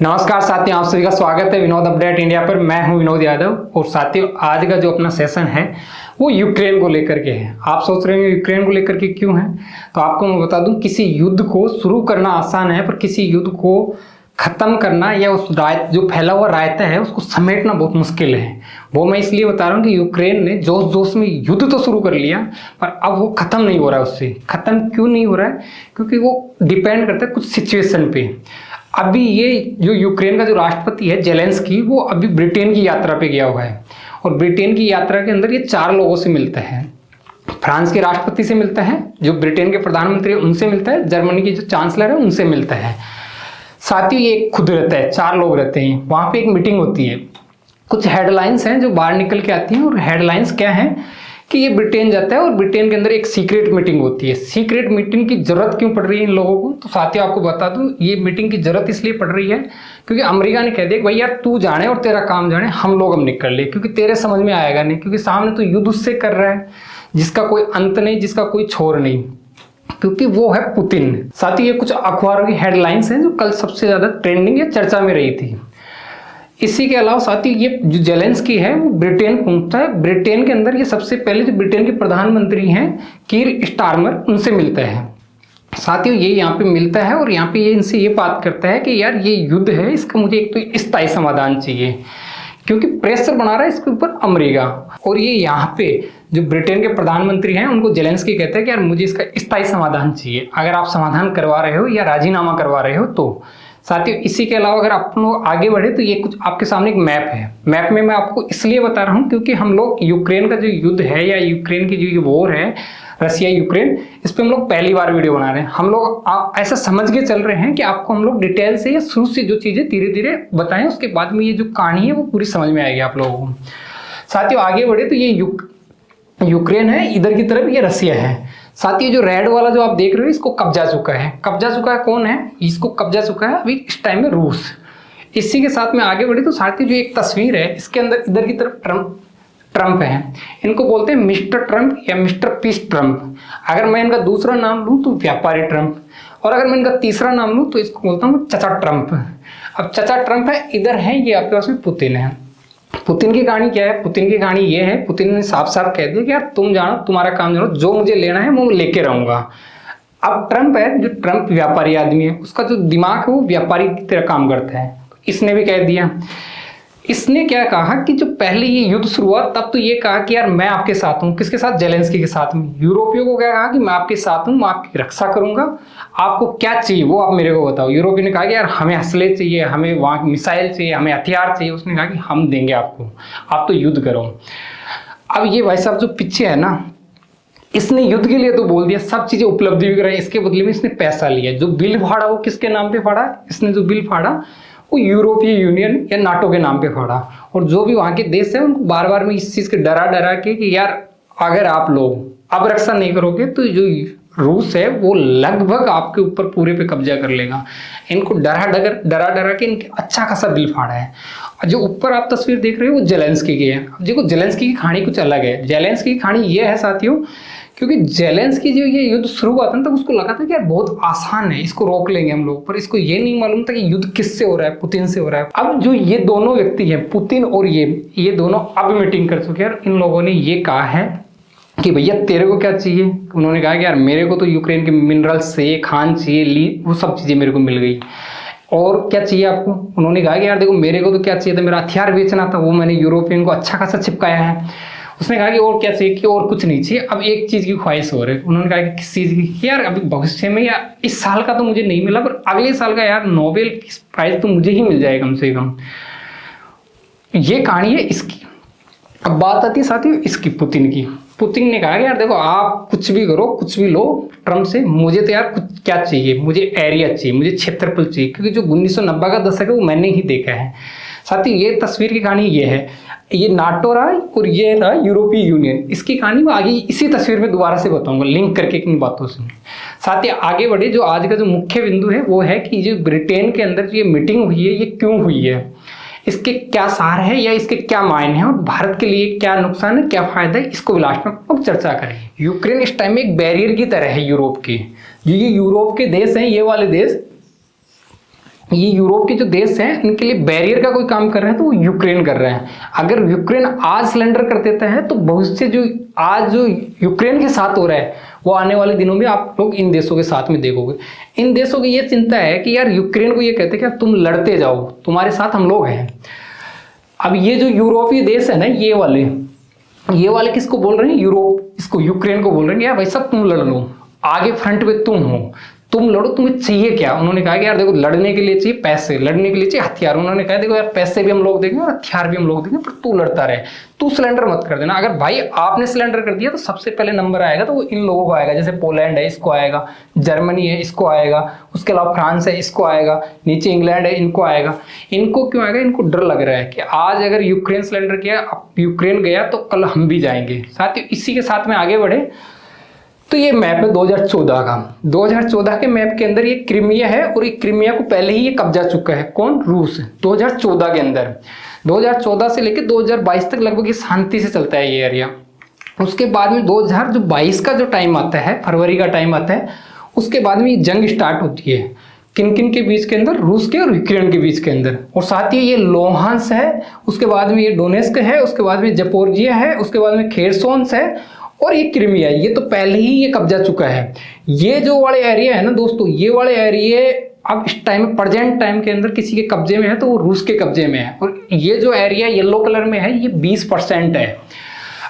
नमस्कार साथियों, आप सभी का स्वागत है विनोद अपडेट इंडिया पर। मैं हूं विनोद यादव और साथियों आज का जो अपना सेशन है वो यूक्रेन को लेकर के है। आप सोच रहे हैं यूक्रेन को लेकर के क्यों है, तो आपको मैं बता दूं, किसी युद्ध को शुरू करना आसान है पर किसी युद्ध को खत्म करना या उस जो फैला हुआ रायता है उसको समेटना बहुत मुश्किल है। वो मैं इसलिए बता रहा हूँ कि यूक्रेन ने जोश जोश में युद्ध तो शुरू कर लिया पर अब वो खत्म नहीं हो रहा है। उससे खत्म क्यों नहीं हो रहा है? क्योंकि वो डिपेंड करता है कुछ सिचुएशन पे। अभी ये जो यूक्रेन का जो राष्ट्रपति है जेलेंस्की, वो अभी ब्रिटेन की यात्रा पे गया हुआ है और ब्रिटेन की यात्रा के अंदर ये 4 लोगों से मिलता है। फ्रांस के राष्ट्रपति से मिलता है, जो ब्रिटेन के प्रधानमंत्री है उनसे मिलता है, जर्मनी की जो चांसलर है उनसे मिलता है। साथ ही ये खुद रहता है, 4 लोग रहते हैं। वहां पे एक मीटिंग होती है, कुछ हेडलाइंस हैं जो बाहर निकल के आती हैं और हेडलाइंस क्या है कि ये ब्रिटेन जाता है और ब्रिटेन के अंदर एक सीक्रेट मीटिंग होती है। सीक्रेट मीटिंग की जरूरत क्यों पड़ रही है इन लोगों को? तो साथियों आपको बता दूं, ये मीटिंग की जरूरत इसलिए पड़ रही है क्योंकि अमेरिका ने कह दिया कि भाई यार तू जाने और तेरा काम जाने, हम लोग अब निकल ले, क्योंकि तेरे समझ में आएगा नहीं, क्योंकि सामने तो युद्ध उससे कर रहा है जिसका कोई अंत नहीं, जिसका कोई छोर नहीं, क्योंकि वो है पुतिन। साथ ही ये कुछ अखबारों की हेडलाइंस हैं जो कल सबसे ज्यादा ट्रेंडिंग या चर्चा में रही थी। इसी के अलावा साथ ही ये जो जेलेंस्की है वो ब्रिटेन पहुंचता है। ब्रिटेन के अंदर ये सबसे पहले जो ब्रिटेन के प्रधानमंत्री हैं कीर स्टारमर, उनसे मिलता है। साथियों ये यहाँ पे मिलता है और यहाँ पे ये इनसे ये बात करता है कि यार ये युद्ध है, इसका मुझे एक तो स्थायी समाधान चाहिए, क्योंकि प्रेशर बना रहा है इसके ऊपर अमेरिका। और ये यहाँ पे जो ब्रिटेन के प्रधानमंत्री हैं उनको जेलेंस्की कहते हैं कि यार मुझे इसका स्थायी समाधान चाहिए, अगर आप समाधान करवा रहे हो या राजीनामा करवा रहे हो तो। साथियों इसी के अलावा अगर आप लोग आगे बढ़े तो ये कुछ आपके सामने एक मैप है। मैप में मैं आपको इसलिए बता रहा हूँ क्योंकि हम लोग यूक्रेन का जो युद्ध है या यूक्रेन की जो वॉर है, रसिया यूक्रेन, इस पे हम लोग पहली बार वीडियो बना रहे हैं। हम लोग ऐसा समझ के चल रहे हैं कि आपको हम लोग डिटेल से या शुरू से जो चीजें धीरे धीरे बताएं, उसके बाद में ये जो कहानी है वो पूरी समझ में आएगी आप लोगों को। साथियों आगे बढ़े तो ये यूक्रेन है, इधर की तरफ ये रसिया है। साथ ही जो रेड वाला जो आप देख रहे हो इसको कब्जा चुका है। कब्जा चुका है कौन है? इसको कब्जा चुका है अभी इस टाइम में रूस। इसी के साथ में आगे बढ़े तो साथ ही जो एक तस्वीर है इसके अंदर इधर की तरफ ट्रंप है। इनको बोलते हैं मिस्टर ट्रंप या मिस्टर पीस ट्रंप। अगर मैं इनका दूसरा नाम लूँ तो व्यापारी ट्रंप, और अगर मैं इनका तीसरा नाम लूँ तो इसको बोलता हूँ चचा ट्रंप। अब चचा ट्रंप है, इधर है ये आपके पास में पुतिन है। पुतिन की कहानी क्या है? पुतिन की कहानी ये है, पुतिन ने साफ साफ कह दिया कि यार तुम जानो, तुम्हारा काम जानो, जो मुझे लेना है वो लेके रहूंगा। अब ट्रंप है, जो ट्रंप व्यापारी आदमी है, उसका जो दिमाग है वो व्यापारी की तरह काम करता है। इसने भी कह दिया, इसने क्या कहा कि जो पहले ये युद्ध शुरू हुआ तब तो ये कहा कि यार मैं आपके साथ हूँ। किसके साथ? जेलेंस्की के साथ में। यूरोपियों को क्या कहा कि मैं आपके साथ हूँ, मैं आपकी रक्षा करूंगा, आपको क्या चाहिए वो आप मेरे को बताओ। यूरोपियों ने कहा कि यार हमें हौसले चाहिए, हमें वहाँ मिसाइल चाहिए, हमें हथियार चाहिए। उसने कहा कि हम देंगे आपको, आप तो युद्ध करो। अब ये भाई साहब जो पीछे है ना, इसने युद्ध के लिए तो बोल दिया, सब चीजें उपलब्ध भी कराई, इसके बदले में इसने पैसा लिया। जो बिल फाड़ा वो किसके नाम पे फाड़ा? इसने जो बिल फाड़ा वो यूरोपीय यूनियन या नाटो के नाम पे फाड़ा। और जो भी वहां के देश है उनको बार बार में इस चीज के डरा के कि यार अगर आप लोग अब रक्षा नहीं करोगे तो जो रूस है वो लगभग आपके ऊपर पूरे पे कब्जा कर लेगा। इनको डरा के इनके अच्छा खासा बिल फाड़ा है। और जो ऊपर आप तस्वीर देख रहे हो वो जेलेंस्की की है। अब देखो जेलेंस्की की कहानी कुछ अलग है। जेलेंस्की की कहानी ये है साथियों, क्योंकि जेलेंस्की जो ये युद्ध शुरू हुआ था ना तब उसको लगा था कि यार बहुत आसान है, इसको रोक लेंगे हम लोग, पर इसको ये नहीं मालूम था कि युद्ध किससे हो रहा है, पुतिन से हो रहा है। अब जो ये दोनों व्यक्ति हैं, पुतिन और ये दोनों अब मीटिंग कर चुके हैं और इन लोगों ने ये कहा है कि भैया तेरे को क्या चाहिए? उन्होंने कहा कि यार मेरे को तो यूक्रेन के मिनरल्स चाहिए, खान चाहिए, वो सब चीजें मेरे को मिल गई। और क्या चाहिए आपको? उन्होंने कहा कि यार देखो मेरे को तो क्या चाहिए था, मेरा हथियार बेचना था, वो मैंने यूरोपियन को अच्छा खासा चिपकाया है। उसने कहा कि और क्या चाहिए? कि और कुछ नहीं चाहिए, अब एक चीज की ख्वाहिश हो रही है। उन्होंने कहा कि किस चीज की? यार अभी भविष्य में या इस साल का तो मुझे नहीं मिला, पर अगले साल का यार नोबेल प्राइज तो मुझे ही मिल जाए कम से कम। ये कहानी है इसकी। अब बात आती है साथियों इसकी, पुतिन की। पुतिन ने कहा कि यार देखो आप कुछ भी करो, कुछ भी लो ट्रम्प से, मुझे तो यार कुछ क्या चाहिए, मुझे एरिया चाहिए, मुझे क्षेत्रफल चाहिए, क्योंकि जो 1990 का दशक है वो मैंने ही देखा है। साथियों ये तस्वीर की कहानी ये है, ये नाटो रहा और ये रहा यूरोपीय यूनियन। इसकी कहानी मैं आगे इसी तस्वीर में दोबारा से बताऊंगा, लिंक करके इन बातों से। साथ ही आगे बढ़े, जो आज का जो मुख्य बिंदु है वो है कि जो ब्रिटेन के अंदर जो ये मीटिंग हुई है ये क्यों हुई है, इसके क्या सार है या इसके क्या मायने हैं और भारत के लिए क्या नुकसान है, क्या फायदा है, इसको लास्ट में अब चर्चा करेंगे। यूक्रेन इस टाइम में एक बैरियर की तरह है यूरोप के। ये यूरोप के देश हैं, ये वाले देश ये यूरोप के जो देश हैं इनके लिए बैरियर का कोई काम कर रहे हैं तो वो यूक्रेन कर रहे हैं। अगर यूक्रेन आज सिलेंडर कर देता है तो भविष्य जो आज जो यूक्रेन के साथ हो रहा है वो आने वाले दिनों में आप लोग इन देशों के साथ में देखोगे। इन देशों की ये चिंता है कि यार यूक्रेन को ये कहते हैं कि तुम लड़ते जाओ, तुम्हारे साथ हम लोग हैं। अब ये जो यूरोपीय देश है ना, ये वाले किसको बोल रहे हैं? यूरोप, इसको यूक्रेन को बोल रहे हैं यार भाई सब तुम लड़ लो, आगे फ्रंट पे तुम हो, तुम लड़ो, तुम्हें चाहिए क्या? उन्होंने कहा कि यार देखो लड़ने के लिए चाहिए पैसे, लड़ने के लिए चाहिए हथियार। उन्होंने कहा देखो यार पैसे भी हम लोग देंगे और हथियार भी हम लोग देंगे, पर तू लड़ता रहे, तू सिलेंडर मत कर देना। अगर भाई आपने सिलेंडर कर दिया तो सबसे पहले नंबर आएगा तो वो इन लोगों को आएगा, जैसे पोलैंड है इसको आएगा, जर्मनी है इसको आएगा, उसके अलावा फ्रांस है इसको आएगा, नीचे इंग्लैंड है इनको आएगा। इनको क्यों आएगा? इनको डर लग रहा है कि आज अगर यूक्रेन सिलेंडर किया, अब यूक्रेन गया तो कल हम भी जाएंगे। साथियों इसी के साथ में आगे बढ़े तो ये मैप है 2014 का। 2014 के मैप के अंदर ये क्रीमिया है और ये क्रीमिया को पहले ही ये कब्जा चुका है। कौन? रूस। 2014 के अंदर, 2014 से लेकर 2022 तक लगभग ये शांति से चलता है ये एरिया। उसके बाद में 2022 का जो टाइम आता है, फरवरी का टाइम आता है, उसके बाद में ये जंग स्टार्ट होती है। किन किन के बीच के अंदर? रूस के और यूक्रेन के बीच के अंदर। और साथ ही ये लोहांस है, उसके बाद में ये डोनेस्क है, उसके बाद में जपोर्जिया है, उसके बाद में खेरसोन्स है और ये क्रीमिया है। ये तो पहले ही ये कब्जा चुका है। ये जो वाले एरिया है ना दोस्तों, ये वाले एरिया अब इस टाइम प्रेजेंट टाइम के अंदर किसी के कब्जे में है तो वो रूस के कब्जे में है। और ये जो एरिया येलो कलर में है ये 20% है।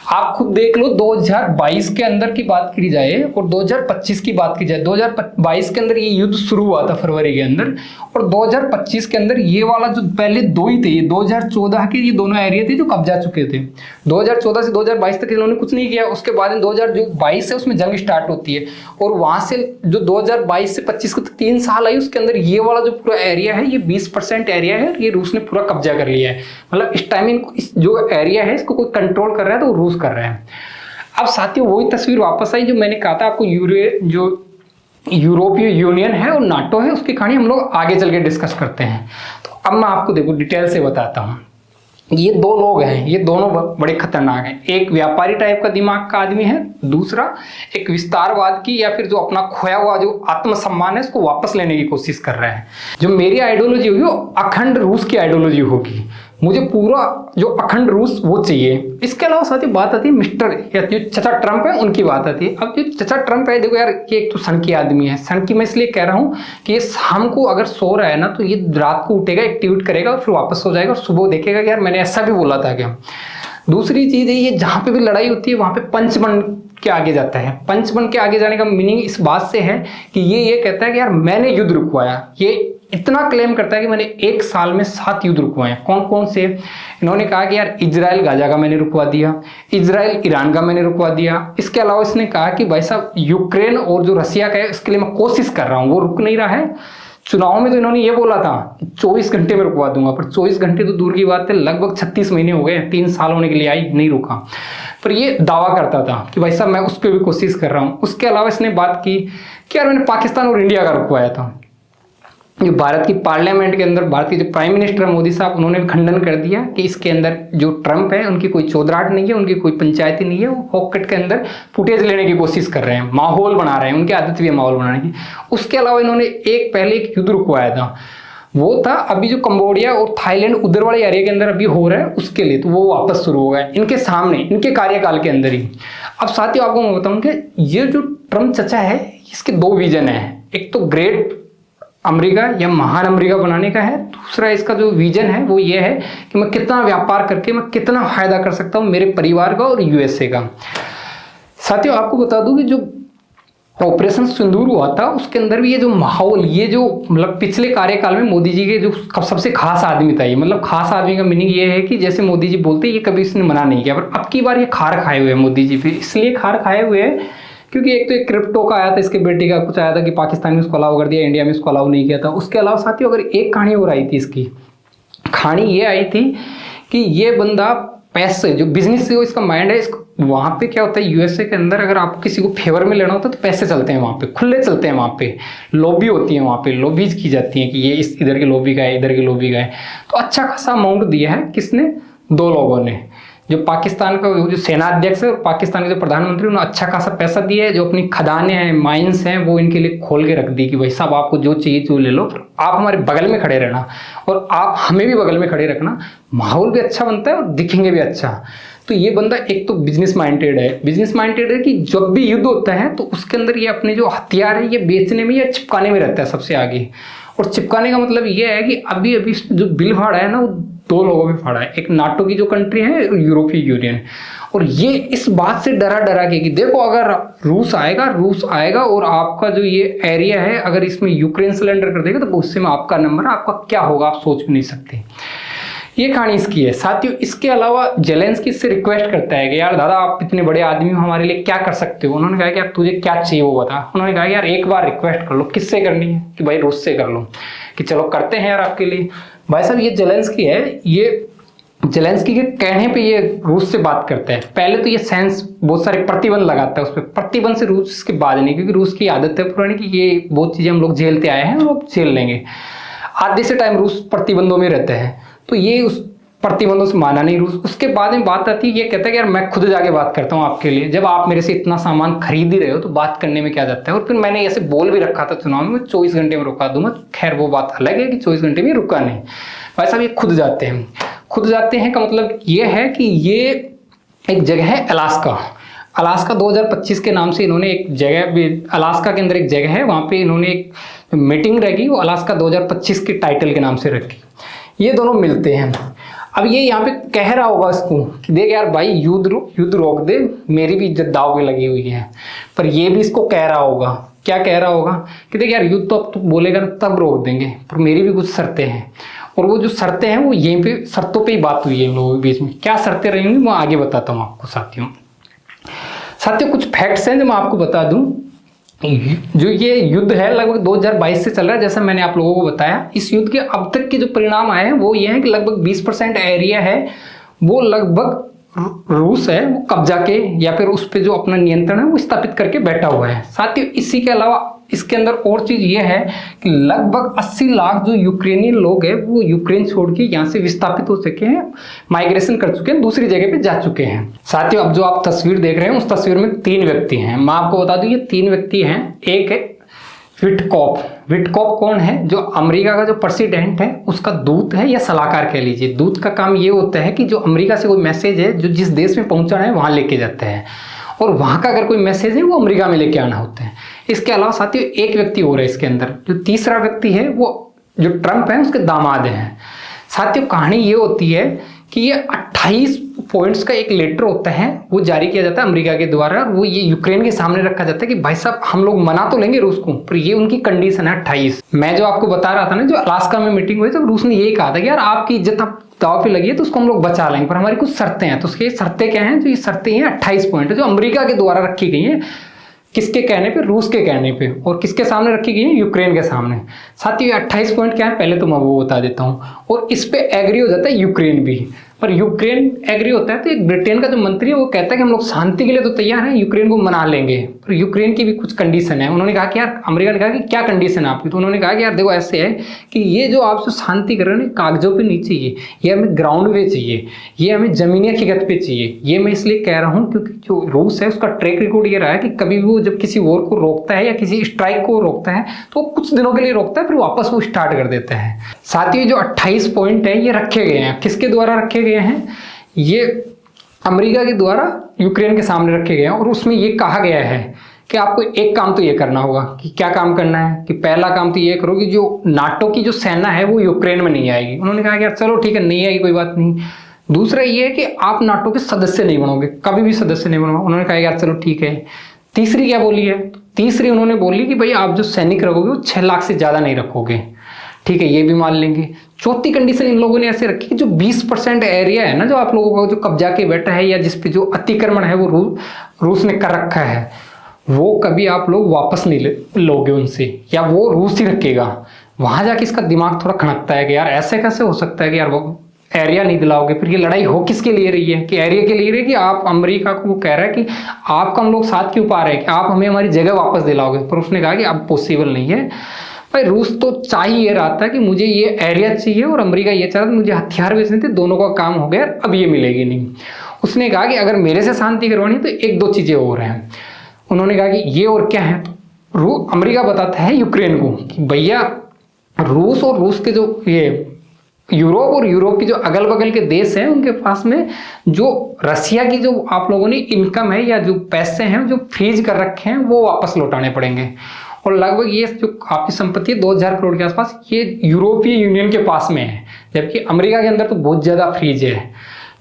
आप खुद देख लो 2022 के अंदर की बात की जाए और 2025 की बात की जाए, 2022 के अंदर ये युद्ध शुरू हुआ था फरवरी के अंदर, और 2025 के अंदर ये वाला जो पहले दो ही थे, ये 2014 के ये दोनों एरिया थे जो कब्जा चुके थे। 2014 से 2022 तक इन्होंने कुछ नहीं किया। उसके बाद 2022 से उसमें जंग स्टार्ट होती है और वहां से जो 2022 से 25 तक 3 साल आई, उसके अंदर ये वाला जो पूरा एरिया है ये 20% एरिया है, ये रूस ने पूरा कब्जा कर लिया है। मतलब इस टाइम इनको इस जो एरिया है इसको कोई कंट्रोल कर रहा है तो रूस कर रहे हैं। अब साथियों वही तस्वीर वापस आई जो मैंने कहा था आपको, जो यूरोपीय यूनियन है और नाटो है, उसकी कहानी हम लोग आगे चल के डिस्कस करते हैं। तो अब मैं आपको देखो डिटेल से बताता हूँ। ये दो लोग हैं, ये दोनों बड़े खतरनाक हैं। एक व्यापारी टाइप का दिमाग का आदमी है, दूसरा एक विस्तारवाद की या फिर जो अपना खोया हुआ जो आत्मसम्मान है उसको वापस लेने की कोशिश कर रहे हैं। जो मेरी आइडियोलॉजी होगी वो अखंड रूस की आइडियोलॉजी होगी। मुझे पूरा जो अखंड रूस वो चाहिए। इसके अलावा साथ ही बात आती है मिस्टर या जो चचा ट्रंप है उनकी बात आती है। अब जो चचा ट्रंप है देखो यार, ये एक तो सनकी आदमी है। सनकी मैं इसलिए कह रहा हूँ कि ये शाम को अगर सो रहा है ना तो ये रात को उठेगा, एक ट्वीट करेगा और फिर वापस सो जाएगा और सुबह देखेगा कि यार मैंने ऐसा भी बोला था क्या। दूसरी चीज है, ये जहाँ पे भी लड़ाई होती है वहां पे पंच बन के आगे जाता है। पंच बन के आगे जाने का मीनिंग इस बात से है कि ये कहता है कि यार मैंने युद्ध रुकवाया। ये इतना क्लेम करता है कि मैंने 1 साल में 7 युद्ध रुकवाए हैं। कौन कौन से? इन्होंने कहा कि यार इजराइल गाजा का मैंने रुकवा दिया, इजराइल ईरान का मैंने रुकवा दिया। इसके अलावा इसने कहा कि भाई साहब यूक्रेन और जो रसिया का है उसके लिए मैं कोशिश कर रहा हूँ, वो रुक नहीं रहा है। चुनाव में तो इन्होंने ये बोला था 24 घंटे में रुकवा दूंगा, पर 24 घंटे तो दूर की बात है, लगभग 36 महीने हो गए, 3 साल होने के लिए आई, नहीं रुका। पर ये दावा करता था कि भाई साहब मैं उस पर भी कोशिश कर रहा हूँ। उसके अलावा इसने बात की कि यार मैंने पाकिस्तान और इंडिया का रुकवाया था। जो भारत की पार्लियामेंट के अंदर भारत के जो प्राइम मिनिस्टर मोदी साहब, उन्होंने खंडन कर दिया कि इसके अंदर जो ट्रंप है उनकी कोई चौधराहट नहीं है, उनकी कोई पंचायती नहीं है। वो पॉकेट के अंदर फुटेज लेने की कोशिश कर रहे हैं, माहौल बना रहे हैं, उनकी आदत भी है माहौल बनाने की। उसके अलावा इन्होंने पहले एक युद्ध रुकवाया था, वो था अभी जो कंबोडिया और थाईलैंड उधर वाले एरिया के अंदर अभी हो रहा है उसके लिए, तो वो वापस शुरू हो गया इनके सामने, इनके कार्यकाल के अंदर ही। अब साथियों आपको मैं बताऊं कि ये जो ट्रंप चचा है इसके 2 विजन है। एक तो ग्रेट अमेरिका या महान अमेरिका बनाने का है, दूसरा इसका जो विजन है वो ये है कि मैं कितना व्यापार करके मैं कितना फायदा कर सकता हूं मेरे परिवार का और यूएसए का। साथियों आपको बता दूं कि जो ऑपरेशन सिंदूर हुआ था उसके अंदर भी ये जो माहौल, ये जो मतलब पिछले कार्यकाल में मोदी जी के जो सबसे खास आदमी था, ये मतलब खास आदमी का मीनिंग ये है कि जैसे मोदी जी बोलते ये कभी इसने मना नहीं किया, पर अब की बार ये खार खाए हुए हैं मोदी जी पे। इसलिए खार खाए हुए हैं क्योंकि एक तो एक क्रिप्टो का आया था, इसके बेटे का कुछ आया था कि पाकिस्तान में इसको अलाउ कर दिया, इंडिया में इसको अलाउ नहीं किया था। उसके अलावा साथियों अगर एक कहानी और आई थी, इसकी कहानी ये आई थी कि ये बंदा पैसे जो बिजनेस से इसका माइंड है, इसको वहाँ पे क्या होता है यूएसए के अंदर अगर आपको किसी को फेवर में लेना होता है तो पैसे चलते हैं वहाँ पे, खुले चलते हैं, वहाँ पे लॉबी होती है, वहाँ पे लॉबीज की जाती है कि ये इस इधर की लॉबी का है, इधर की लॉबी का है। तो अच्छा खासा अमाउंट दिया है किसने? 2 लोगों ने, जो पाकिस्तान का जो सेनाध्यक्ष है और पाकिस्तान के जो प्रधानमंत्री, उन्होंने अच्छा खासा पैसा दिया है, जो अपनी खदानें हैं, माइंस हैं, वो इनके लिए खोल के रख दी कि भाई साहब आपको जो चाहिए जो ले लो, आप हमारे बगल में खड़े रहना और आप हमें भी बगल में खड़े रखना, माहौल भी अच्छा बनता है और दिखेंगे भी अच्छा। तो ये बंदा एक तो बिजनेस माइंडेड है, बिजनेस माइंडेड है कि जब भी युद्ध होता है तो उसके अंदर ये अपने जो हथियार है ये बेचने में या चिपकाने में रहता है सबसे आगे। और चिपकाने का मतलब ये है कि अभी अभी जो बिल फाड़ा है ना, वो 2 लोगों पे फाड़ा है, एक नाटो की जो कंट्री है, यूरोपीय यूनियन। और ये इस बात से डरा डरा के कि देखो अगर रूस आएगा और आपका जो ये एरिया है अगर इसमें यूक्रेन सिलेंडर कर देगा तो उससे में आपका नंबर, आपका क्या होगा आप सोच भी नहीं सकते। ये कहानी इसकी है साथियों। इसके अलावा जेलेंस्की इससे रिक्वेस्ट करता है कि यार दादा आप इतने बड़े आदमी हो, हमारे लिए क्या कर सकते हो। उन्होंने कहा कि यार तुझे क्या चाहिए वो बता। उन्होंने कहा यार एक बार रिक्वेस्ट कर लो। किससे करनी है? कि भाई रूस से कर लो। कि चलो करते हैं यार आपके लिए। भाई साहब ये जेलेंस्की है, ये जेलेंस्की के कहने पे ये रूस से बात करता है। पहले तो ये सेंस बहुत सारे प्रतिबंध लगाता है उस पर, प्रतिबंध से रूस के बाद नहीं, क्योंकि रूस की आदत है पुरानी कि ये बहुत चीजें हम लोग झेलते आए हैं और वो झेल लेंगे। आधे से टाइम रूस प्रतिबंधों में रहते हैं, तो ये उस प्रतिबंधों से माना नहीं रूस। उसके बाद में बात आती है, ये कहता है कि यार मैं खुद जाके बात करता हूँ आपके लिए, जब आप मेरे से इतना सामान खरीद ही रहे हो तो बात करने में क्या जाता है। और फिर मैंने ऐसे बोल भी रखा था चुनाव में 24 घंटे में रुका दूंगा। खैर वो बात अलग है कि 24 घंटे में रुका नहीं। भाई साहब ये खुद जाते हैं। खुद जाते हैं का मतलब ये है कि ये एक जगह है अलास्का। अलास्का 2025 के नाम से इन्होंने एक जगह, अलास्का के अंदर एक जगह है, वहाँ पे इन्होंने एक मीटिंग रखी, वो अलास्का 2025 के टाइटल के नाम से रखी। ये दोनों मिलते हैं। अब ये यहाँ पे कह रहा होगा इसको कि देख यार भाई युद्ध रोक दे, मेरी भी इज्जत दाव पे लगी हुई है। पर ये भी इसको कह रहा होगा, क्या कह रहा होगा कि देख यार युद्ध तो अब तू बोलेगा ना तब रोक देंगे, पर मेरी भी कुछ शर्तें हैं। और वो जो शर्तें हैं वो यहीं पे शर्तों पे ही बात हुई है इन लोगों के बीच में। क्या शर्तें रहेंगी मैं आगे बताता हूँ आपको साथियों। कुछ फैक्ट्स हैं जो मैं आपको बता दूं। जो ये युद्ध है लगभग 2022 से चल रहा है, जैसा मैंने आप लोगों को बताया। इस युद्ध के अब तक के जो परिणाम आए हैं वो ये है कि लगभग 20% एरिया है वो लगभग रूस है वो कब्जा के या फिर उस पर जो अपना नियंत्रण है वो स्थापित करके बैठा हुआ है। साथियों इसी के अलावा इसके अंदर और चीज ये है कि लगभग 80 लाख जो यूक्रेनियन लोग हैं वो यूक्रेन छोड़ के यहाँ से विस्थापित हो चुके हैं, माइग्रेशन कर चुके हैं, दूसरी जगह पे जा चुके हैं। साथियों अब जो आप तस्वीर देख रहे हैं उस तस्वीर में 3 व्यक्ति हैं। मैं आपको बता दूं ये 3 व्यक्ति हैं। एक है विटकॉफ। विटकॉफ कौन है? जो अमेरिका का जो प्रेसिडेंट है उसका दूत है या सलाहकार कह लीजिए। दूत का काम ये होता है कि जो अमेरिका से कोई मैसेज है जो जिस देश में पहुंचाना है वहां लेके जाता है, और वहां का अगर कोई मैसेज है वो अमेरिका में लेके आना होता है। इसके अलावा साथियों एक व्यक्ति और है इसके अंदर, जो तीसरा व्यक्ति है वो जो ट्रंप है उसके दामाद हैं। साथियों कहानी ये होती है कि ये 28 पॉइंट्स का एक लेटर होता है वो जारी किया जाता है अमेरिका के द्वारा, और वो ये यूक्रेन के सामने रखा जाता है कि भाई साहब हम लोग मना तो लेंगे रूस को, पर ये उनकी कंडीशन है 28। मैं जो आपको बता रहा था ना, जो अलास्का में मीटिंग हुई तो रूस ने यही कहा था कि यार आपकी इज्जत अब दाव पे लगी है तो उसको हम लोग बचा लेंगे, पर हमारी कुछ शर्तें हैं। तो उसकी शर्तें क्या हैं? जो ये शर्तें हैं 28 पॉइंट है जो अमेरिका के द्वारा रखी गई हैं। किसके कहने पे? रूस के कहने पे। और किसके सामने रखी गई है? यूक्रेन के सामने। साथ ही 28 पॉइंट क्या है पहले तो मैं वो बता देता हूँ। और इस पे एग्री हो जाता है यूक्रेन भी, पर यूक्रेन एग्री होता है तो एक ब्रिटेन का जो मंत्री है वो कहता है कि हम लोग शांति के लिए तो तैयार हैं, यूक्रेन को मना लेंगे, पर यूक्रेन की भी कुछ कंडीशन है। उन्होंने कहा कि यार, अमेरिका ने कहा कि क्या कंडीशन है आपकी? तो उन्होंने कहा कि यार देखो ऐसे है कि ये जो आप जो शांति कर रहे हो ना कागजों पे नहीं चाहिए, ये हमें ग्राउंड पे चाहिए, ये हमें जमीनी हकीकत पे चाहिए। ये मैं इसलिए कह रहा हूँ क्योंकि जो रूस है उसका ट्रैक रिकॉर्ड ये रहा है कि कभी भी वो जब किसी वॉर को रोकता है या किसी स्ट्राइक को रोकता है तो कुछ दिनों के लिए रोकता है, फिर वापस वो स्टार्ट कर देता है। साथ ही जो 28 पॉइंट है ये रखे गए हैं, किसके द्वारा रखे गए हैं? ये अमेरिका के द्वारा यूक्रेन के सामने रखे गए हैं। और उसमें ये कहा गया है कि आपको एक काम तो ये करना होगा। कि क्या काम करना है? कि पहला काम तो ये करो कि जो नाटो की जो सेना है वो यूक्रेन में नहीं आएगी। उन्होंने कहा कि यार चलो ठीक है नहीं आएगी कोई बात नहीं। दूसरा ये है कि आप नाटो के सदस्य नहीं बनोगे, कभी भी सदस्य नहीं बनोगे। उन्होंने कहा यार चलो ठीक है। तीसरी क्या बोली है? तीसरी उन्होंने बोली कि भाई आप जो सैनिक रखोगे वो 6 लाख से ज्यादा नहीं रखोगे, ठीक है ये भी मान लेंगे। चौथी कंडीशन इन लोगों ने ऐसे रखी कि जो 20% एरिया है ना जो आप लोगों का जो कब्जा के बैठा है या जिसपे जो अतिक्रमण है वो रूस ने कर रखा है, वो कभी आप लोग वापस नहीं लोगे उनसे, या वो रूस ही रखेगा। वहां जाके इसका दिमाग थोड़ा खनकता है कि यार ऐसे कैसे हो सकता है कि यार वो एरिया नहीं दिलाओगे। फिर ये लड़ाई हो किसके लिए रही है? कि एरिया के लिए रही है कि आप अमेरिका को कह रहा है कि आपका हम लोग साथ क्यों पा रहे हैं कि आप हमें हमारी जगह वापस दिलाओगे, पर उसने कहा कि अब पॉसिबल नहीं है। भाई रूस तो चाह ही ये रहा था कि मुझे ये एरिया चाहिए और अमेरिका ये चाह रहा था मुझे हथियार बेचने थे, दोनों का काम हो गया, अब ये मिलेगी नहीं। उसने कहा कि अगर मेरे से शांति करवानी तो एक दो चीजें और हैं। उन्होंने कहा कि ये और क्या है, तो अमेरिका बताता है यूक्रेन को कि भैया रूस और रूस के जो ये यूरोप और यूरोप की जो अगल बगल के देश हैं उनके पास में जो रसिया की जो आप लोगों ने इनकम है या जो पैसे हैं जो फ्रीज कर रखे हैं वो वापस लौटाने पड़ेंगे। और लगभग ये जो आपकी संपत्ति है 2000 करोड़ के आसपास ये यूरोपीय यूनियन के पास में है, जबकि अमेरिका के अंदर तो बहुत ज्यादा फ्रीज है,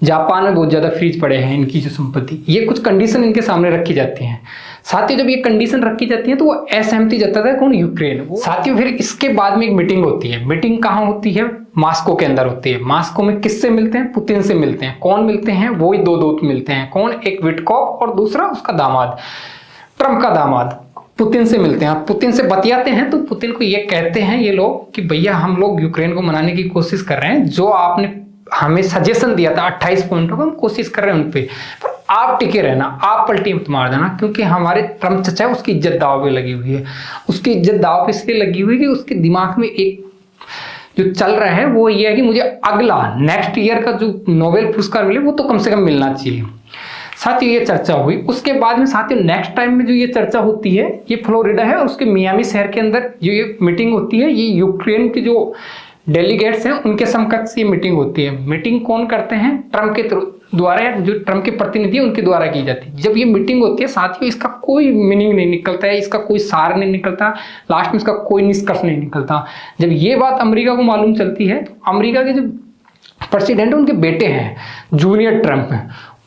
जापान में बहुत ज्यादा फ्रीज पड़े हैं इनकी जो संपत्ति। ये कुछ कंडीशन इनके सामने रखी जाती हैं। साथ ही जब ये कंडीशन रखी जाती है तो वो असहमति जताता है कौन, यूक्रेन। साथ ही फिर इसके बाद में एक मीटिंग होती है। मीटिंग कहाँ होती है, मास्को के अंदर होती है। मास्को में किससे मिलते हैं, पुतिन से मिलते हैं। कौन मिलते हैं, वो ही दो दूत मिलते हैं। कौन, एक विटकॉफ और दूसरा उसका दामाद, ट्रंप का दामाद, पुतिन से मिलते हैं। पुतिन से बतियाते हैं तो पुतिन को ये कहते हैं ये लोग कि भैया हम लोग यूक्रेन को मनाने की कोशिश कर रहे हैं, जो आपने हमें सजेशन दिया था 28 पॉइंटों का, हम कोशिश कर रहे हैं उन पे, पर आप टिके रहना, आप पलटी मत मार देना, क्योंकि हमारे ट्रम्प चचा है उसकी इज्जत दाव पे लगी हुई है। उसकी इज्जत दाव पे इसलिए लगी हुई है कि उसके दिमाग में एक जो चल रहा है वो ये है कि मुझे अगला नेक्स्ट ईयर का जो नोबेल पुरस्कार मिले वो तो कम से कम मिलना चाहिए। साथ ही ये चर्चा हुई। उसके बाद में साथ ही नेक्स्ट टाइम में जो ये चर्चा होती है ये फ्लोरिडा है और उसके मियामी शहर के अंदर जो ये मीटिंग होती है, ये यूक्रेन के जो डेलीगेट्स हैं उनके समकक्ष ये मीटिंग होती है। मीटिंग कौन करते हैं, ट्रम्प के द्वारा, या जो ट्रम्प के प्रतिनिधि है उनके द्वारा की जाती है। जब ये मीटिंग होती है साथियों इसका कोई मीनिंग नहीं निकलता है, इसका कोई सार नहीं निकलता, लास्ट में इसका कोई निष्कर्ष नहीं निकलता। जब ये बात अमेरिका को मालूम चलती है तो अमेरिका के जो प्रेसिडेंट उनके बेटे हैं जूनियर ट्रम्प,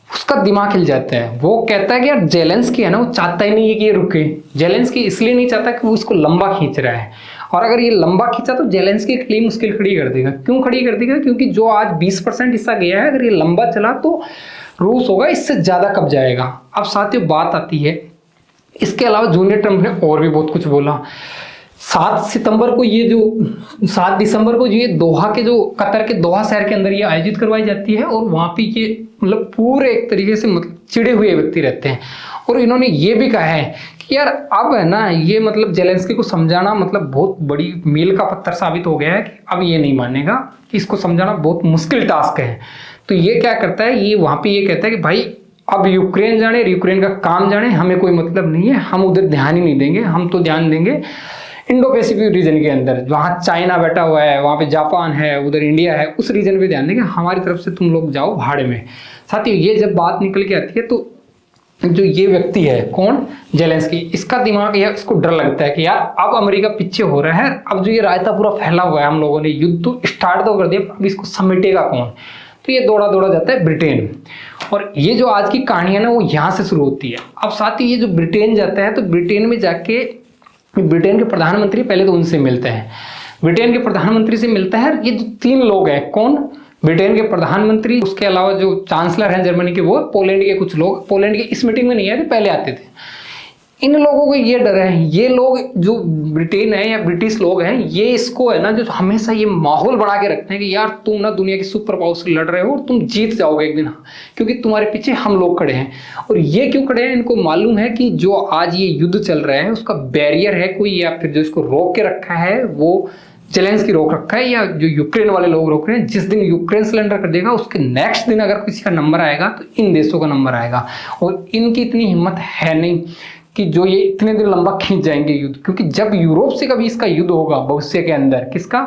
उसका दिमाग हिल जाता है। वो कहता है कि यार जेलेंस्की है ना, वो चाहता ही नहीं है कि ये रुके। जेलेंस्की इसलिए नहीं चाहता कि वो इसको लंबा खींच रहा है, और अगर ये लंबा खींचा तो जेलेंस्की के लिए मुश्किल खड़ी कर देगा। क्यों खड़ी कर देगा, क्योंकि जो आज 20% हिस्सा गया है, अगर ये लंबा चला तो रूस होगा इससे ज्यादा कब जाएगा। अब साथियों बात आती है, इसके अलावा जूनियर ट्रम्प ने और भी बहुत कुछ बोला। 7 सितंबर को ये जो 7 दिसंबर को ये दोहा के जो कतर के दोहा शहर के अंदर ये आयोजित करवाई जाती है, और वहां पे ये मतलब पूरे एक तरीके से मतलब चिड़े हुए व्यक्ति रहते हैं। और इन्होंने ये भी कहा है कि यार अब है ना ये मतलब जेलेंस्की को समझाना मतलब बहुत बड़ी मील का पत्थर साबित हो गया है कि अब ये नहीं मानेगा, कि इसको समझाना बहुत मुश्किल टास्क है। तो ये क्या करता है, ये वहां पे ये कहता है कि भाई अब यूक्रेन जाने, यूक्रेन का काम जाने, हमें कोई मतलब नहीं है, हम उधर ध्यान ही नहीं देंगे, हम तो ध्यान देंगे इंडो पैसिफिक रीजन के अंदर, जहाँ चाइना बैठा हुआ है, वहाँ पे जापान है, उधर इंडिया है, उस रीजन पे ध्यान देंगे, हमारी तरफ से तुम लोग जाओ भाड़े में। साथियों ये जब बात निकल के आती है तो जो ये व्यक्ति है कौन, जेलेंस्की, इसका दिमाग या इसको डर लगता है कि यार अब अमेरिका पीछे हो रहा है, अब जो ये रायता पूरा फैला हुआ है, हम लोगों ने युद्ध तो स्टार्ट तो कर दिया, अब इसको समेटेगा कौन। तो ये दौड़ा दौड़ा जाता है ब्रिटेन, और ये जो आज की कहानी है ना वो यहाँ से शुरू होती है। अब साथ ही ये जो ब्रिटेन जाता है तो ब्रिटेन में जाके ब्रिटेन के प्रधानमंत्री पहले तो उनसे मिलते हैं, ब्रिटेन के प्रधानमंत्री से मिलता है। ये जो 3 लोग हैं कौन, ब्रिटेन के प्रधानमंत्री, उसके अलावा जो चांसलर हैं जर्मनी के वो, पोलैंड के कुछ लोग, पोलैंड के इस मीटिंग में नहीं आए थे, पहले आते थे। इन लोगों को ये डर है, ये लोग जो ब्रिटेन है या ब्रिटिश लोग हैं, ये इसको है ना जो हमेशा ये माहौल बना के रखते हैं कि यार तुम ना दुनिया की सुपर पावर से लड़ रहे हो और तुम जीत जाओगे एक दिन, क्योंकि तुम्हारे पीछे हम लोग खड़े हैं। और ये क्यों खड़े हैं, इनको मालूम है कि जो आज ये युद्ध चल रहा है उसका बैरियर है कोई, या फिर जो इसको रोक के रखा है वो जेलेंस्की रोक रखा है, या जो यूक्रेन वाले लोग रोक रहे हैं। जिस दिन यूक्रेन सिलेंडर कर देगा उसके नेक्स्ट दिन अगर किसी का नंबर आएगा तो इन देशों का नंबर आएगा, और इनकी इतनी हिम्मत है नहीं कि जो ये इतने दिन लंबा खींच जाएंगे युद्ध, क्योंकि जब यूरोप से कभी इसका युद्ध होगा भविष्य के अंदर, किसका,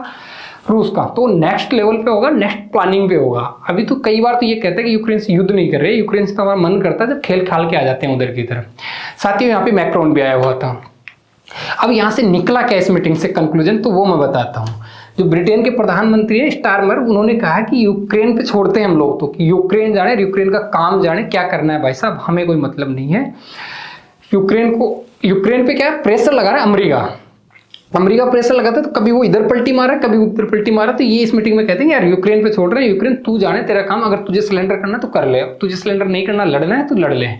रूस का, तो नेक्स्ट लेवल पे होगा, नेक्स्ट प्लानिंग पे होगा। अभी तो कई बार तो ये कहते हैं कि यूक्रेन से युद्ध नहीं कर रहे, यूक्रेन से तो हमारा मन करता है जब खेल खाल के आ जाते हैं उधर की तरफ। साथ ही यहाँ पे मैक्रोन भी आया हुआ था। अब यहाँ से निकला क्या इस मीटिंग से कंक्लूजन, तो वो मैं बताता हूँ। जो ब्रिटेन के प्रधानमंत्री है स्टारमर, उन्होंने कहा कि यूक्रेन पे छोड़ते हैं हम लोग, तो कि यूक्रेन जाने, यूक्रेन का काम जाने, क्या करना है भाई साहब, हमें कोई मतलब नहीं है। यूक्रेन पे क्या प्रेशर लगा रहा है अमेरिका प्रेशर लगाता है, तो कभी वो इधर पलटी मारा कभी उधर पलटी मारा। तो ये इस मीटिंग में कहते हैं यार यूक्रेन पे छोड़ रहे हैं, यूक्रेन तू जाने, तेरा काम, अगर तुझे सिलेंडर करना तो कर ले, तुझे सिलेंडर नहीं करना, लड़ना है तो लड़ ले।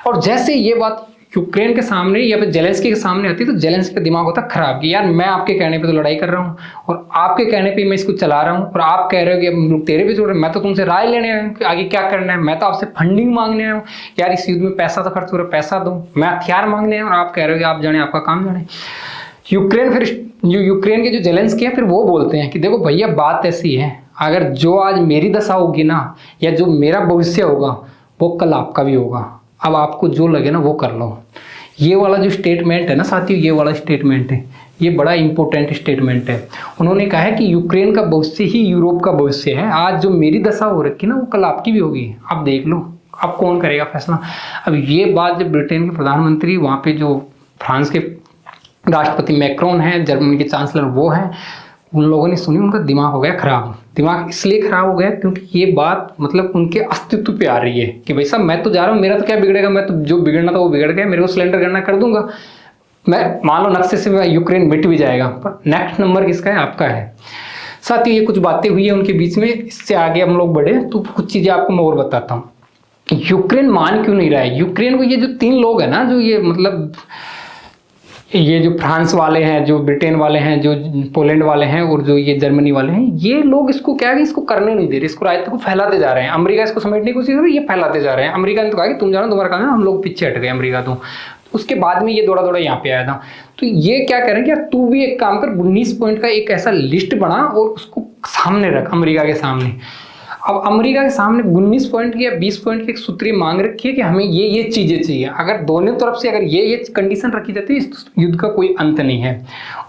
और जैसे ये बात यूक्रेन के सामने या फिर जेलेंस्की के सामने आती है तो जेलेंस्की का दिमाग होता खराब कि यार मैं आपके कहने पे तो लड़ाई कर रहा हूँ और आपके कहने पे मैं इसको चला रहा हूँ, और आप कह रहे हो कि हम लोग तेरे पे छोड़ रहे हैं, मैं तो तुमसे राय लेने आया हूँ कि आगे क्या करना है, मैं तो आपसे फंडिंग मांगने आया हूँ, यार इस युद्ध में पैसा तो खर्च हो रहा है, पैसा दो, मैं हथियार मांगने आया हूँ और आप कह रहे हो कि आप जाने, आपका काम जाने। यूक्रेन फिर जो यूक्रेन के जो जेलेंस्की है फिर वो बोलते हैं कि देखो भैया बात ऐसी है, अगर जो आज मेरी दशा होगी ना, या जो मेरा भविष्य होगा, वो कल आपका भी होगा। अब आपको जो लगे ना वो कर लो। ये वाला जो स्टेटमेंट है ना साथियों, ये वाला स्टेटमेंट है, ये बड़ा इंपॉर्टेंट स्टेटमेंट है। उन्होंने कहा है कि यूक्रेन का भविष्य ही यूरोप का भविष्य है। आज जो मेरी दशा हो रखी ना, वो कल आपकी भी होगी। अब देख लो अब कौन करेगा फैसला। अब ये बात जब ब्रिटेन के प्रधानमंत्री, वहाँ पे जो फ्रांस के राष्ट्रपति मैक्रोन है, जर्मनी के चांसलर वो हैं, उन लोगों ने सुनी, उनका दिमाग हो गया खराब। दिमाग इसलिए खराब हो गया क्योंकि ये बात मतलब उनके अस्तित्व पे आ रही है कि भाई साहब मैं तो जा रहा हूँ, मेरा तो क्या बिगड़ेगा, मैं तो जो बिगड़ना था वो बिगड़ गया, मेरे को सिलेंडर करना कर दूंगा, मैं मान लो नक्शे से यूक्रेन मिट भी जाएगा, पर नेक्स्ट नंबर किसका है, आपका है। साथ ही ये कुछ बातें हुई है उनके बीच में। इससे आगे हम लोग बढ़े तो कुछ चीजें आपको मैं और बताता हूँ। यूक्रेन मान क्यों नहीं रहा है यूक्रेन को। ये जो 3 लोग है ना, जो ये मतलब ये जो फ्रांस वाले हैं, जो ब्रिटेन वाले हैं, जो पोलैंड वाले हैं, और जो ये जर्मनी वाले हैं, ये लोग इसको क्या है, इसको करने नहीं दे रहे, इसको रायते को फैलाते जा रहे हैं। अमेरिका इसको समेटने की कोशिश कर रही है, ये फैलाते जा रहे हैं। अमेरिका ने तो कहा कि तुम जानो, तुम्हारा काम है, हम लोग पीछे हट गए अमेरिका तो। उसके बाद में ये दौड़ा दौड़ा यहाँ पे आया था। तो ये क्या कह रहे हैं कि यार तू भी एक काम कर, 19 पॉइंट का एक ऐसा लिस्ट बना और उसको सामने रख अमेरिका के सामने। अब अमेरिका के सामने 19 पॉइंट की या 20 पॉइंट की एक सूत्री मांग रखी है कि हमें ये चीजें चाहिए। अगर दोनों तरफ से अगर ये कंडीशन रखी जाती है, इस युद्ध का कोई अंत नहीं है।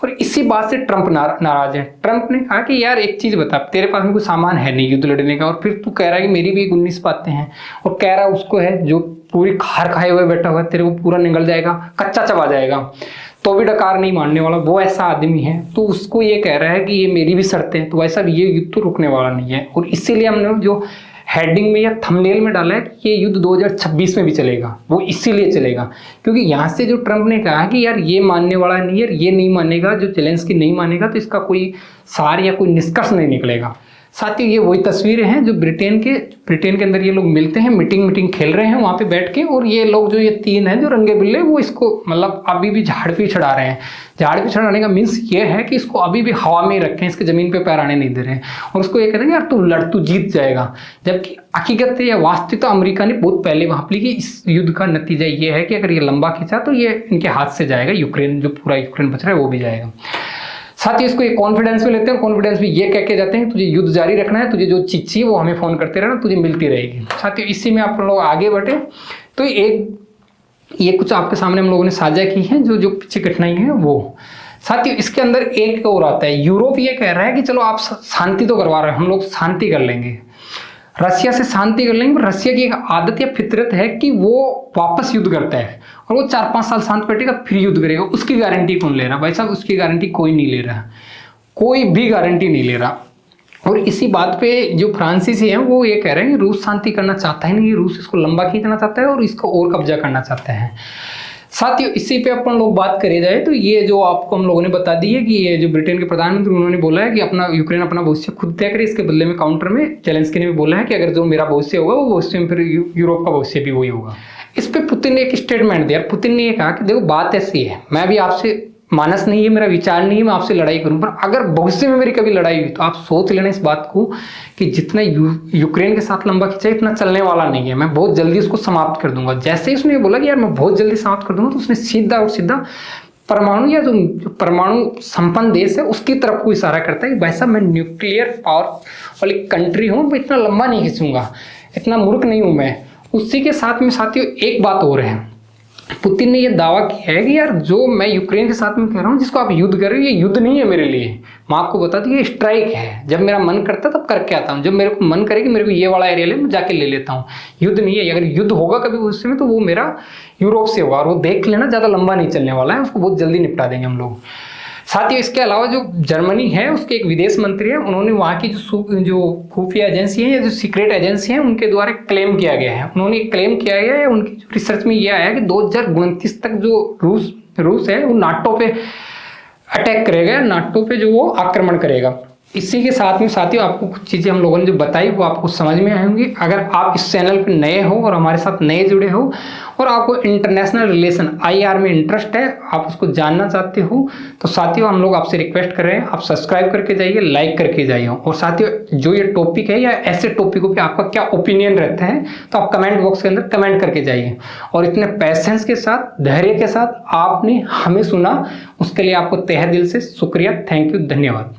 और इसी बात से ट्रंप नाराज है। ट्रंप ने कहा कि यार एक चीज बता, तेरे पास में कोई सामान है नहीं युद्ध लड़ने का, और फिर तू कह रहा है कि मेरी भी 19 बातें हैं, और कह रहा है उसको है जो पूरी खार खाए हुए बैठा हुआ है, तेरे को पूरा निगल जाएगा, कच्चा चबा जाएगा, तो भी डकार नहीं मानने वाला, वो ऐसा आदमी है। तो उसको ये कह रहा है कि ये मेरी भी शर्तें हैं, तो वैसा भी ये युद्ध तो रुकने वाला नहीं है। और इसीलिए हमने जो हेडिंग में या थंबनेल में डाला है कि ये युद्ध 2026 में भी चलेगा, वो इसीलिए चलेगा क्योंकि यहाँ से जो ट्रंप ने कहा कि यार ये मानने वाला नहीं है, ये नहीं मानेगा, जो जेलेंस्की नहीं मानेगा, तो इसका कोई सार या कोई निष्कर्ष नहीं निकलेगा। साथ ही ये वही तस्वीरें हैं जो ब्रिटेन के अंदर ये लोग मिलते हैं, मीटिंग खेल रहे हैं वहाँ पे बैठ के, और ये लोग जो ये 3 हैं जो रंगे बिल्ले, वो इसको मतलब अभी भी झाड़ पे चढ़ा रहे हैं। झाड़ पे चढ़ाने का मीन्स ये है कि इसको अभी भी हवा में रखें, इसके जमीन पे पैर आने नहीं दे रहे हैं, और उसको ये कहते हैं यार तू लड़, तू जीत जाएगा। जबकि हकीकत या वास्तविकता अमेरिका ने बहुत पहले भांप ली कि इस युद्ध का नतीजा ये है कि अगर ये लंबा खींचा तो ये इनके हाथ से जाएगा, यूक्रेन जो पूरा यूक्रेन बच रहा है वो भी जाएगा। साथ ही इसको ये कॉन्फिडेंस में लेते हैं, कॉन्फिडेंस में ये कह के जाते हैं तुझे युद्ध जारी रखना है, तुझे जो चीज चाहिए वो हमें फोन करते रहना, तुझे मिलती रहेगी। साथ ही इसी में आप लोग आगे बढ़े तो ये कुछ आपके सामने हम लोगों ने साझा की है जो पीछे कठिनाई है वो। साथ ही इसके अंदर एक और आता है, यूरोप ये कह रहा है कि चलो आप शांति तो करवा रहे हैं, हम लोग शांति कर लेंगे, रशिया से शांति कर लेंगे। पर रशिया की एक आदत या फितरत है कि वो वापस युद्ध करता है, और वो 4-5 साल शांत बैठेगा फिर युद्ध करेगा। उसकी गारंटी कौन ले रहा? भाई साहब उसकी गारंटी कोई नहीं ले रहा, कोई भी गारंटी नहीं ले रहा। और इसी बात पे जो फ्रांसीसी हैं वो ये कह रहे हैं कि रूस शांति करना चाहता ही नहीं, रूस इसको लंबा खींचना चाहता है और इसको और कब्जा करना चाहता है। साथ ही इसी पे अपन लोग बात करे जाए तो ये जो आपको हम लोगों ने बता दी है कि ये जो ब्रिटेन के प्रधानमंत्री उन्होंने बोला है कि अपना यूक्रेन अपना भविष्य खुद तय करे, इसके बदले में काउंटर में जेलेंस्की ने भी बोला है कि अगर जो मेरा भविष्य होगा वो भविष्य में फिर यूरोप का भविष्य भी वही होगा। इस पे पुतिन ने एक स्टेटमेंट दिया। पुतिन ने ये कहा कि देखो बात ऐसी है, मैं भी आपसे मानस नहीं है, मेरा विचार नहीं है मैं आपसे लड़ाई करूं, पर अगर भविष्य में मेरी कभी लड़ाई हुई तो आप सोच लेना इस बात को कि जितना यूक्रेन के साथ लंबा खींचा इतना चलने वाला नहीं है, मैं बहुत जल्दी उसको समाप्त कर दूंगा। जैसे ही उसने बोला कि यार मैं बहुत जल्दी समाप्त कर दूंगा, तो उसने सीधा और सीधा परमाणु या जो परमाणु संपन्न देश है उसकी तरफ को इशारा करता है कि भाई साहब मैं न्यूक्लियर पावर वाली कंट्री हूँ, मैं इतना लंबा नहीं खींचूंगा, इतना मूर्ख नहीं हूँ मैं। उसी के साथ में साथियों एक बात और है, पुतिन ने यह दावा किया है कि यार जो मैं यूक्रेन के साथ में कह रहा हूँ जिसको आप युद्ध कर रहे हो, ये युद्ध नहीं है मेरे लिए, मैं आपको बता दूं ये स्ट्राइक है। जब मेरा मन करता तब करके आता हूँ, जब मेरे को मन करे कि मेरे को ये वाला एरिया ले मैं जाके ले लेता हूँ, युद्ध नहीं है। अगर युद्ध होगा कभी उससे में तो वो मेरा यूरोप से होगा, और वो देख लेना ज़्यादा लंबा नहीं चलने वाला है, उसको बहुत जल्दी निपटा देंगे हम लोग। साथ ही इसके अलावा जो जर्मनी है उसके एक विदेश मंत्री है, उन्होंने वहाँ की जो खुफिया एजेंसी है या जो सीक्रेट एजेंसी है उनके द्वारा क्लेम किया गया है, उन्होंने क्लेम किया गया है, उनकी जो रिसर्च में यह आया कि 2029 तक जो रूस है वो नाटो पे अटैक करेगा, नाटो पे जो वो आक्रमण करेगा। इसी के साथ में साथियों आपको कुछ चीज़ें हम लोगों ने जो बताई वो आपको समझ में आई होंगी। अगर आप इस चैनल पर नए हो और हमारे साथ नए जुड़े हो और आपको इंटरनेशनल रिलेशन IR में इंटरेस्ट है, आप उसको जानना चाहते हो, तो साथियों हम लोग आपसे रिक्वेस्ट कर रहे हैं, आप सब्सक्राइब करके जाइए, लाइक करके जाइए। और साथियों जो ये टॉपिक है या ऐसे टॉपिकों पे आपका क्या ओपिनियन रहता है, तो आप कमेंट बॉक्स के अंदर कमेंट करके जाइए। और इतने पैसेंस के साथ, धैर्य के साथ आपने हमें सुना, उसके लिए आपको तहे दिल से शुक्रिया, थैंक यू, धन्यवाद।